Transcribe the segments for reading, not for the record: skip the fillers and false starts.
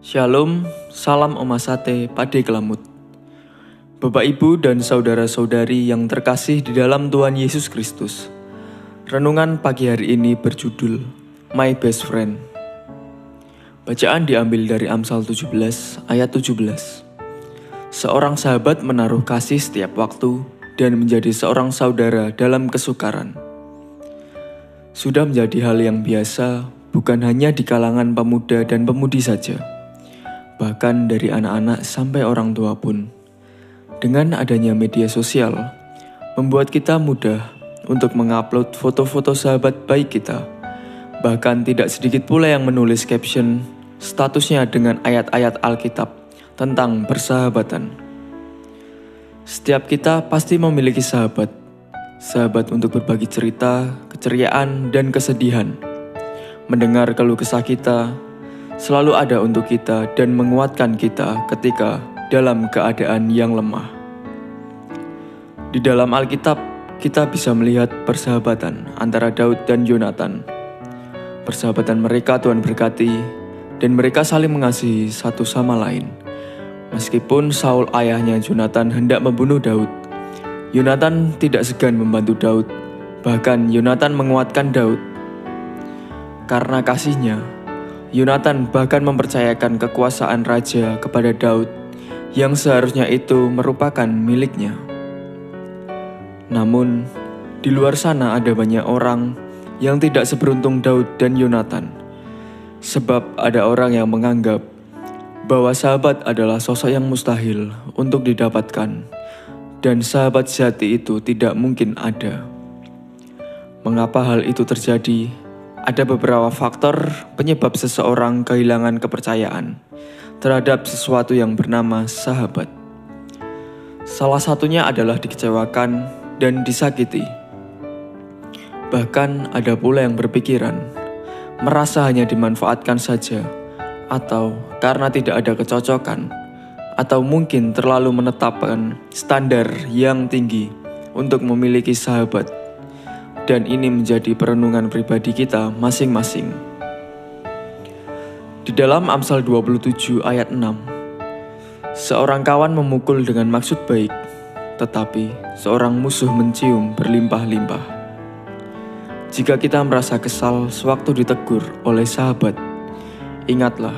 Shalom, salam Oma Sate, Pade Kelamut. Bapak Ibu dan saudara-saudari yang terkasih di dalam Tuhan Yesus Kristus. Renungan pagi hari ini berjudul My Best Friend. Bacaan diambil dari Amsal 17 ayat 17. Seorang sahabat menaruh kasih setiap waktu dan menjadi seorang saudara dalam kesukaran. Sudah menjadi hal yang biasa, bukan hanya di kalangan pemuda dan pemudi saja, bahkan dari anak-anak sampai orang tua pun. Dengan adanya media sosial, membuat kita mudah untuk mengupload foto-foto sahabat baik kita. Bahkan tidak sedikit pula yang menulis caption statusnya dengan ayat-ayat Alkitab tentang persahabatan. Setiap kita pasti memiliki sahabat untuk berbagi cerita, keceriaan, dan kesedihan. Mendengar keluh kesah kita, selalu ada untuk kita dan menguatkan kita ketika dalam keadaan yang lemah. Di dalam Alkitab, kita bisa melihat persahabatan antara Daud dan Yonatan. Persahabatan mereka Tuhan berkati, dan mereka saling mengasihi satu sama lain. Meskipun Saul ayahnya Yonatan hendak membunuh Daud, Yonatan tidak segan membantu Daud, bahkan Yonatan menguatkan Daud. Karena kasihnya, Yonatan bahkan mempercayakan kekuasaan raja kepada Daud yang seharusnya itu merupakan miliknya. Namun, di luar sana ada banyak orang yang tidak seberuntung Daud dan Yonatan. Sebab ada orang yang menganggap bahwa sahabat adalah sosok yang mustahil untuk didapatkan dan sahabat sejati itu tidak mungkin ada. Mengapa hal itu terjadi? Ada beberapa faktor penyebab seseorang kehilangan kepercayaan terhadap sesuatu yang bernama sahabat. Salah satunya adalah dikecewakan dan disakiti. Bahkan ada pula yang berpikiran, merasa hanya dimanfaatkan saja, atau karena tidak ada kecocokan, atau mungkin terlalu menetapkan standar yang tinggi untuk memiliki sahabat. Dan ini menjadi perenungan pribadi kita masing-masing. Di dalam Amsal 27 ayat 6, seorang kawan memukul dengan maksud baik, tetapi seorang musuh mencium berlimpah-limpah. Jika kita merasa kesal sewaktu ditegur oleh sahabat, ingatlah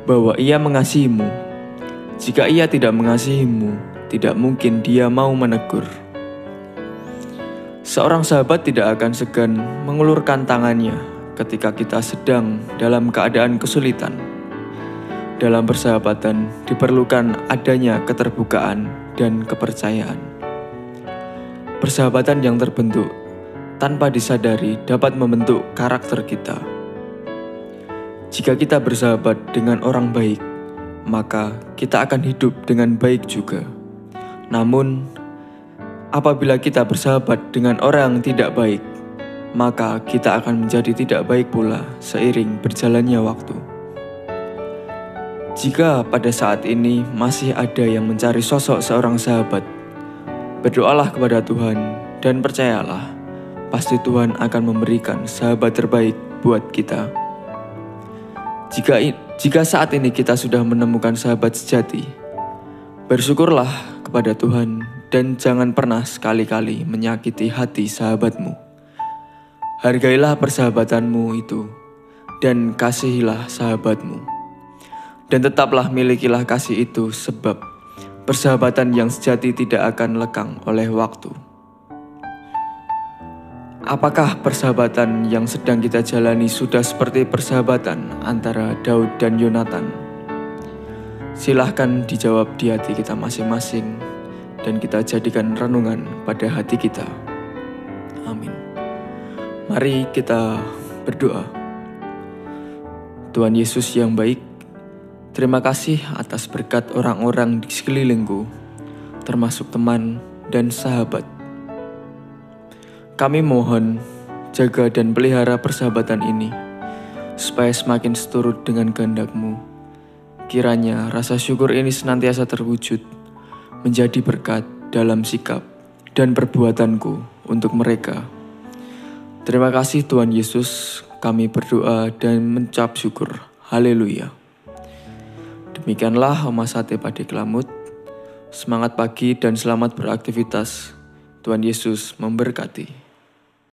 bahwa ia mengasihimu. Jika ia tidak mengasihimu, tidak mungkin dia mau menegur. Seorang sahabat tidak akan segan mengulurkan tangannya ketika kita sedang dalam keadaan kesulitan. Dalam persahabatan diperlukan adanya keterbukaan dan kepercayaan. Persahabatan yang terbentuk tanpa disadari dapat membentuk karakter kita. Jika kita bersahabat dengan orang baik, maka kita akan hidup dengan baik juga. Namun, apabila kita bersahabat dengan orang yang tidak baik, maka kita akan menjadi tidak baik pula seiring berjalannya waktu. Jika pada saat ini masih ada yang mencari sosok seorang sahabat, berdoalah kepada Tuhan dan percayalah, pasti Tuhan akan memberikan sahabat terbaik buat kita. Jika saat ini kita sudah menemukan sahabat sejati, bersyukurlah kepada Tuhan dan jangan pernah sekali-kali menyakiti hati sahabatmu. Hargailah persahabatanmu itu dan kasihilah sahabatmu. Dan tetaplah milikilah kasih itu sebab persahabatan yang sejati tidak akan lekang oleh waktu. Apakah persahabatan yang sedang kita jalani sudah seperti persahabatan antara Daud dan Yonatan? Silahkan dijawab di hati kita masing-masing dan kita jadikan renungan pada hati kita. Amin. Mari kita berdoa. Tuhan Yesus yang baik, terima kasih atas berkat orang-orang di sekelilingku, termasuk teman dan sahabat. Kami mohon jaga dan pelihara persahabatan ini, supaya semakin seturut dengan kehendak-Mu. Kiranya rasa syukur ini senantiasa terwujud, menjadi berkat dalam sikap dan perbuatanku untuk mereka. Terima kasih Tuhan Yesus, kami berdoa dan mencap syukur. Haleluya. Demikianlah Oma Sate Pade Kelamut. Semangat pagi dan selamat beraktivitas. Tuhan Yesus memberkati.